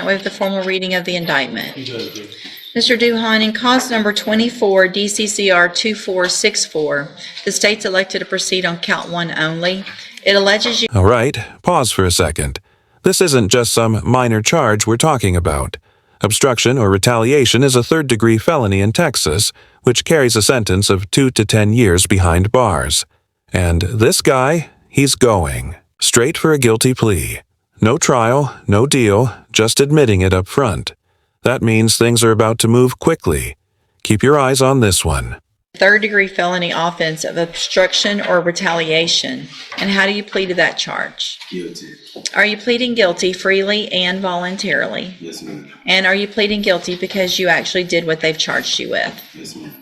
With the formal reading of the indictment. Mr. Duhan, in cause number 24 DCCR 2464, the state's elected to proceed on count 1 only. It alleges you... All right, pause for a second. This isn't just some minor charge we're talking about. Obstruction or retaliation is a third-degree felony in Texas, which carries a sentence of 2 to 10 years behind bars. And this guy, he's going straight for a guilty plea. No trial, no deal, just admitting it up front. That means things are about to move quickly. Keep your eyes on this one. Third-degree felony offense of obstruction or retaliation. And how do you plead to that charge? Guilty. Are you pleading guilty freely and voluntarily? Yes, ma'am. And are you pleading guilty because you actually did what they've charged you with? Yes, ma'am.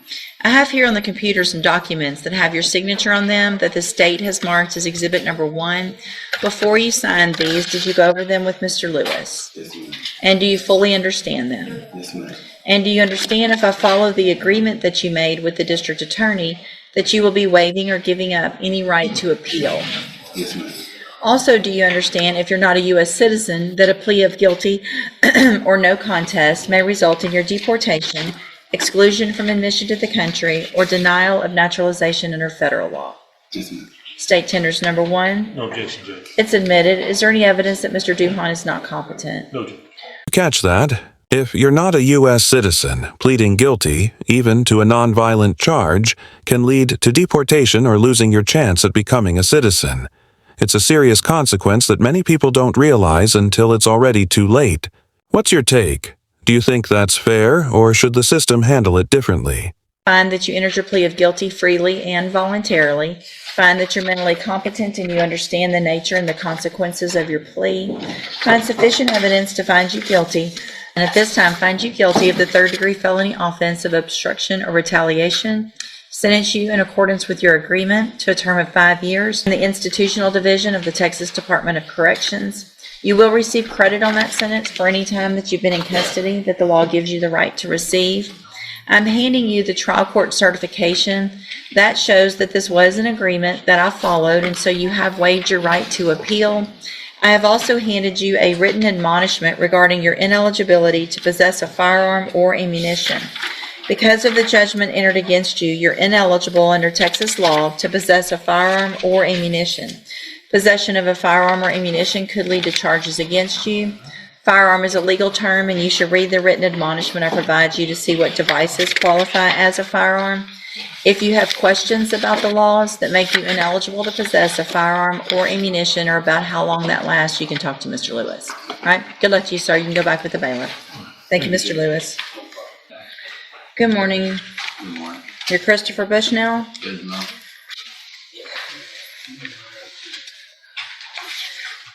I have here on the computer some documents that have your signature on them that the state has marked as exhibit number 1. Before you signed these, did you go over them with Mr. Lewis? Yes, ma'am. And do you fully understand them? Yes, ma'am. And do you understand, if I follow the agreement that you made with the district attorney, that you will be waiving or giving up any right to appeal? Yes, ma'am. Also, do you understand, if you're not a U.S. citizen, that a plea of guilty or no contest may result in your deportation, exclusion from admission to the country, or denial of naturalization under federal law? Yes, ma'am. State tenders number 1. No objection, Judge. It's admitted. Is there any evidence that Mr. Duhan is not competent? No, Judge. Catch that? If you're not a U.S. citizen, pleading guilty, even to a nonviolent charge, can lead to deportation or losing your chance at becoming a citizen. It's a serious consequence that many people don't realize until it's already too late. What's your take? Do you think that's fair, or should the system handle it differently? Find that you entered your plea of guilty freely and voluntarily. Find that you're mentally competent and you understand the nature and the consequences of your plea. Find sufficient evidence to find you guilty. And at this time, find you guilty of the third-degree felony offense of obstruction or retaliation. Sentence you in accordance with your agreement to a term of 5 years in the institutional division of the Texas Department of Corrections. You will receive credit on that sentence for any time that you've been in custody that the law gives you the right to receive. I'm handing you the trial court certification. That shows that this was an agreement that I followed, and so you have waived your right to appeal. I have also handed you a written admonishment regarding your ineligibility to possess a firearm or ammunition. Because of the judgment entered against you, you're ineligible under Texas law to possess a firearm or ammunition. Possession of a firearm or ammunition could lead to charges against you. Firearm is a legal term, and you should read the written admonishment I provide you to see what devices qualify as a firearm. If you have questions about the laws that make you ineligible to possess a firearm or ammunition, or about how long that lasts, you can talk to Mr. Lewis. All right? Good luck to you, sir. You can go back with the bailiff. Thank you, Mr. Lewis. Good morning. Good morning. You're Christopher Bushnell? Yes, ma'am.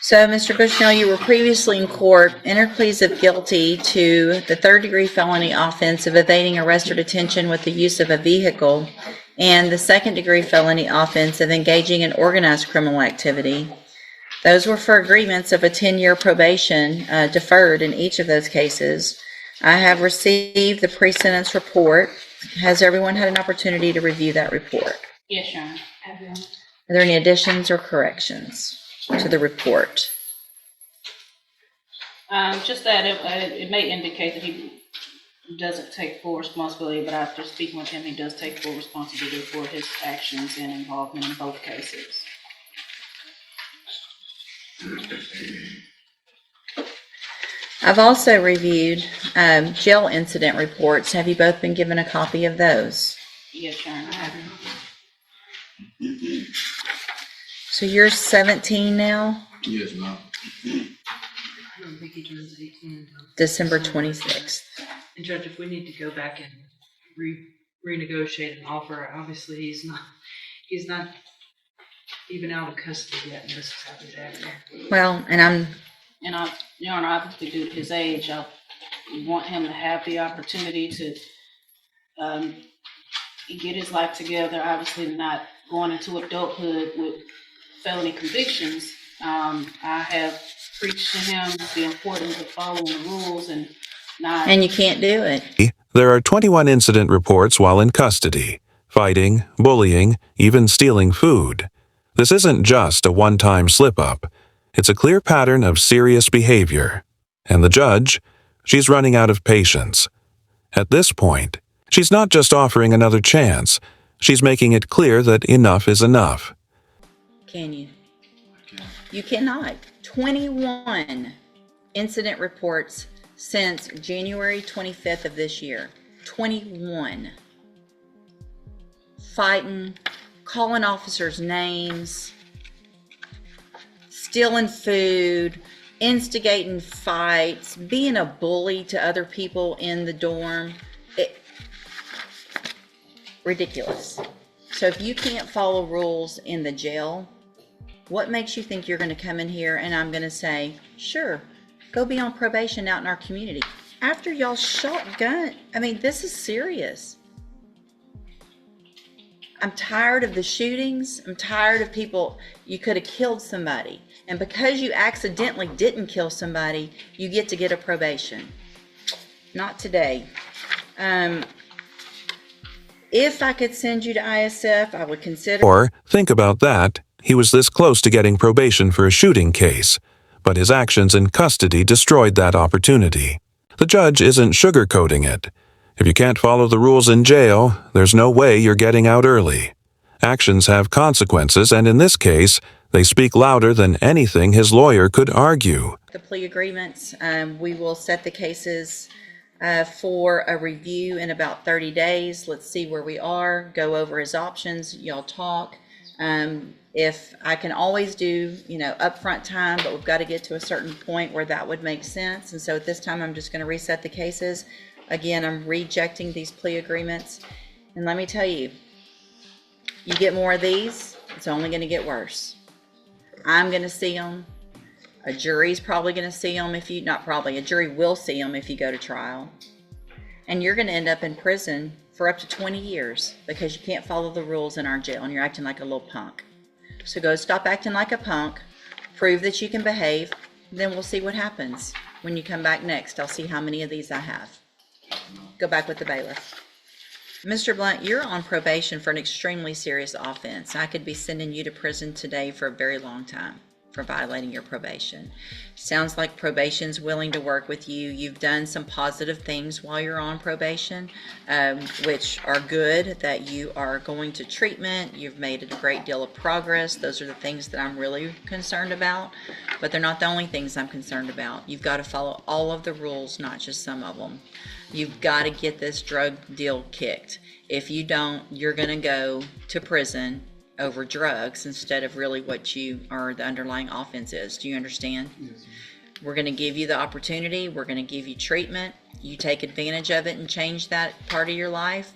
So, Mr. Bushnell, you were previously in court, entered pleas of guilty to the third-degree felony offense of evading arrest or detention with the use of a vehicle, and the second-degree felony offense of engaging in organized criminal activity. Those were for agreements of a 10-year probation deferred in each of those cases. I have received the pre-sentence report. Has everyone had an opportunity to review that report? Yes, Your Honor. Are there any additions or corrections to the report? Just that it may indicate that he doesn't take full responsibility, but after speaking with him, he does take full responsibility for his actions and involvement in both cases. I've also reviewed jail incident reports. Have you both been given a copy of those? Yes, Your Honor. So you're 17 now? Yes, ma'am. I don't think he turns 18 until December 26th. And Judge, if we need to go back and renegotiate an offer, obviously he's not even out of custody yet, and this is how he's acting. Well, Your Honor, obviously due to his age, I want him to have the opportunity to get his life together. Obviously not going into adulthood with felony convictions. I have preached to him the importance of following the rules and not... And you can't do it. There are 21 incident reports while in custody: fighting, bullying, even stealing food. This isn't just a one-time slip-up. It's a clear pattern of serious behavior. And the judge? She's running out of patience. At this point, she's not just offering another chance, she's making it clear that enough is enough. Can you? You cannot. 21 incident reports since January 25th of this year. 21. Fighting, calling officers names, stealing food, instigating fights, being a bully to other people in the dorm. Ridiculous. So if you can't follow rules in the jail, what makes you think you're going to come in here and I'm going to say, sure, go be on probation out in our community? After y'all shot gun, I mean, this is serious. I'm tired of the shootings. I'm tired of people, you could have killed somebody. And because you accidentally didn't kill somebody, you get to get a probation. Not today. If I could send you to ISF, I would consider. Or, think about that, he was this close to getting probation for a shooting case, but his actions in custody destroyed that opportunity. The judge isn't sugarcoating it. If you can't follow the rules in jail, there's no way you're getting out early. Actions have consequences, and in this case, they speak louder than anything his lawyer could argue. The plea agreements, we will set the cases for a review in about 30 days. Let's see where we are, go over his options, y'all talk. If I can always do, upfront time, but we've got to get to a certain point where that would make sense. And so at this time, I'm just going to reset the cases. Again, I'm rejecting these plea agreements. And let me tell you, you get more of these, it's only going to get worse. I'm going to see them. A jury's probably going to see them a jury will see them if you go to trial. And you're going to end up in prison for up to 20 years because you can't follow the rules in our jail and you're acting like a little punk. So go stop acting like a punk, prove that you can behave, then we'll see what happens. When you come back next, I'll see how many of these I have. Go back with the bailiff. Mr. Blunt, you're on probation for an extremely serious offense. I could be sending you to prison today for a very long time for violating your probation. Sounds like probation's willing to work with you. You've done some positive things while you're on probation, which are good, that you are going to treatment. You've made a great deal of progress. Those are the things that I'm really concerned about, but they're not the only things I'm concerned about. You've got to follow all of the rules, not just some of them. You've got to get this drug deal kicked. If you don't, you're going to go to prison over drugs instead of really what you or the underlying offense is. Do you understand? Yes. We're going to give you the opportunity. We're going to give you treatment. You take advantage of it and change that part of your life.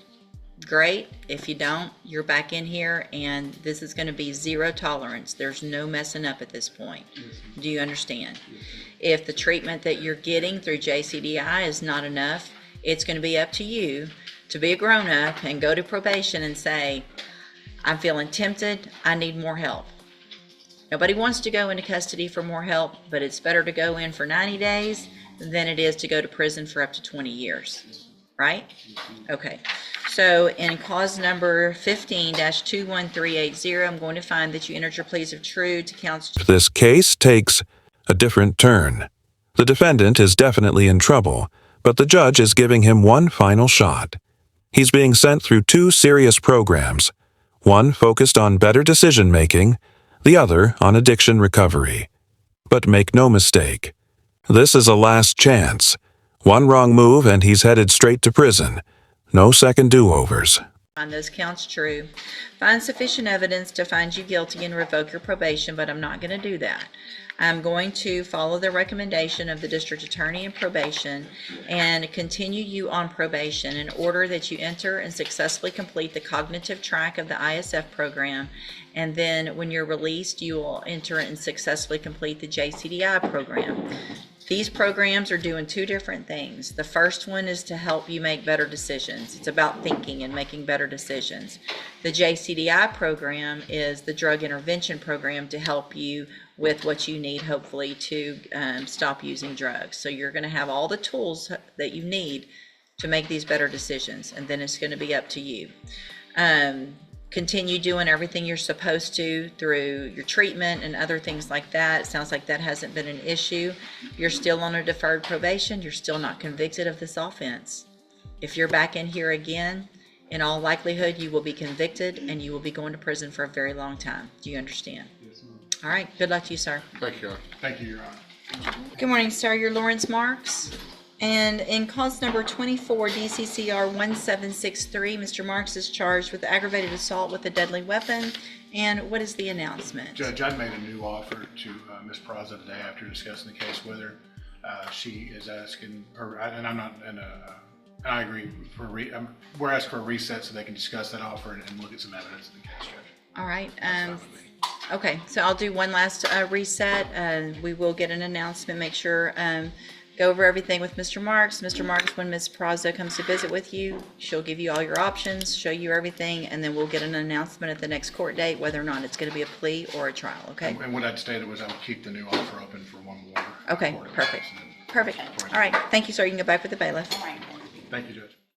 Great. If you don't, you're back in here and this is going to be zero tolerance. There's no messing up at this point. Yes. Do you understand? Yes. If the treatment that you're getting through JCDI is not enough, it's going to be up to you to be a grown-up and go to probation and say, I'm feeling tempted, I need more help. Nobody wants to go into custody for more help, but it's better to go in for 90 days than it is to go to prison for up to 20 years, right? Okay, so in cause number 15-21380, I'm going to find that you entered your pleas of true to counts. This case takes a different turn. The defendant is definitely in trouble, but the judge is giving him one final shot. He's being sent through two serious programs, one focused on better decision-making, the other on addiction recovery. But make no mistake, this is a last chance. One wrong move and he's headed straight to prison. No second do-overs. Find those counts true. Find sufficient evidence to find you guilty and revoke your probation, but I'm not going to do that. I'm going to follow the recommendation of the district attorney in probation and continue you on probation in order that you enter and successfully complete the cognitive track of the ISF program. And then when you're released, you will enter and successfully complete the JCDI program. These programs are doing two different things. The first one is to help you make better decisions. It's about thinking and making better decisions. The JCDI program is the drug intervention program to help you with what you need, hopefully, to stop using drugs. So you're going to have all the tools that you need to make these better decisions, and then it's going to be up to you. continue doing everything you're supposed to through your treatment and other things like that. It sounds like that hasn't been an issue. You're still on a deferred probation. You're still not convicted of this offense. If you're back in here again, in all likelihood, you will be convicted and you will be going to prison for a very long time. Do you understand? Yes, ma'am. All right. Good luck to you, sir. Thank you, Your Honor. Thank you, Your Honor. Good morning, sir. You're Lawrence Marks. And in cause number 24, DCCR 1763, Mr. Marks is charged with aggravated assault with a deadly weapon. And what is the announcement? Judge, I made a new offer to Ms. Praza today after discussing the case with her. She is asking, and I'm not, and I agree, we're asking for a reset so they can discuss that offer and look at some evidence in the case, Judge. All right. That's fine with me. Okay, so I'll do one last reset. We will get an announcement, make sure, go over everything with Mr. Marks. Mr. Marks, when Ms. Praza comes to visit with you, she'll give you all your options, show you everything, and then we'll get an announcement at the next court date whether or not it's going to be a plea or a trial, okay? And what I'd stated was I would keep the new offer open for one more. Okay, court perfect. case, and then- Perfect. All right, thank you, sir. You can go back with the bailiff. Thank you, Judge.